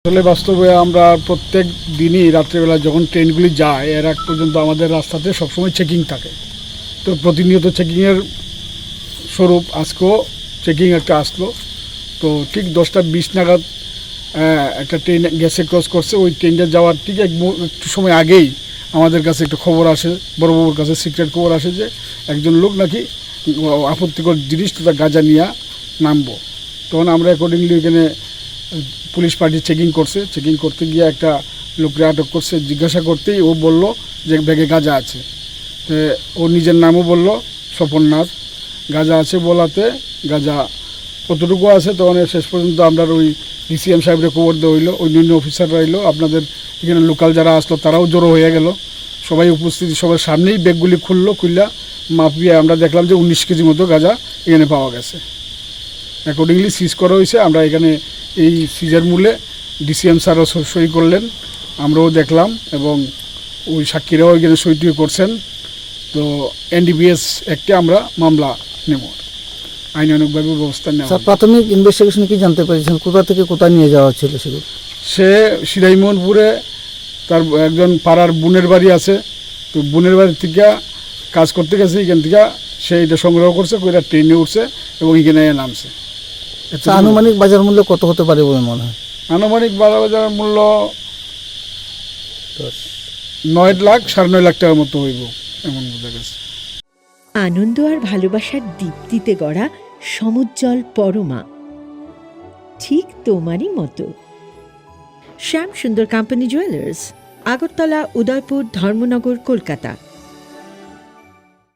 আসলে বাস্তবে আমরা প্রত্যেক দিনই রাত্রেবেলা যখন ট্রেনগুলি যায় এর আগ পর্যন্ত আমাদের রাস্তাতে সবসময় চেকিং থাকে। তো প্রতিনিয়ত চেকিংয়ের স্বরূপ আজকেও চেকিং একটা আসলো। তো ঠিক 10টা 20 নাগাদ একটা ট্রেন গেছে, ক্রস করছে। ওই ট্রেনটা যাওয়ার ঠিক একটু সময় আগেই আমাদের কাছে একটা খবর আসে, বড়বাবুর কাছে সিক্রেট খবর আসে যে একজন লোক নাকি আপত্তিকর জিনিস তথা গাঁজা নিয়ে নামবো। তখন আমরা অ্যাকর্ডিংলি এখানে পুলিশ পার্টি চেকিং করছে। চেকিং করতে গিয়ে একটা লোককে আটক করছে। জিজ্ঞাসা করতেই ও বলল যে ব্যাগে গাঁজা আছে। ও নিজের নামও বলল, স্বপন নাথ। গাঁজা আছে বলাতে গাঁজা কতটুকু আছে তখন শেষ পর্যন্ত আমরা ওই ডিসিএম সাহেবরে খবর দেওয়া হইলো, অন্যান্য অফিসাররা এলো, আপনাদের এখানে লোকাল যারা আসলো তারাও জড়ো হয়ে গেল। সবাই উপস্থিতি, সবার সামনেই ব্যাগগুলি খুললা মাপিয়ে আমরা দেখলাম যে 19 কেজি মতো গাঁজা এখানে পাওয়া গেছে। অ্যাকর্ডিংলি সিজ করা হয়েছে। আমরা এখানে এই সিজের মূলে ডিসিএম স্যারও সই করলেন, আমরাও দেখলাম, এবং ওই সাক্ষীরাও এখানে সইটিও করছেন। তো এনডিপিএস একটি আমরা মামলা নেব, আইনানুগভাবে ব্যবস্থা নেওয়া। স্যার, প্রাথমিক ইনভেস্টিগেশনে কি জানতে পেরেছেন কোথা থেকে কোথায় নিয়ে যাওয়া ছিল সেগুলো? সে সিরাইমোহনপুরে তার একজন পাড়ার বোনের বাড়ি আছে। তো বোনের বাড়ির থেকে কাজ করতে গেছে, এখান থেকে সে এটা সংগ্রহ করছে, কইরা ট্রেনে উঠছে এবং এখানে নামছে। আনুমানিক বাজার মূল্য কত হতে পারে বলে মনে হয়? আনুমানিক বাজার মূল্য 9 লাখ 9.5 লাখ টাকার মতো হইব এমন বোঝা গেছে। আনন্দ আর ভালোবাসার দীপ্তিতে গড়া সমুজ্জ্বল পরমা, ঠিক তোমারই মতো। শ্যাম সুন্দর কোম্পানি জুয়েলার্স, আগরতলা, উদয়পুর, ধর্মনগর, কলকাতা।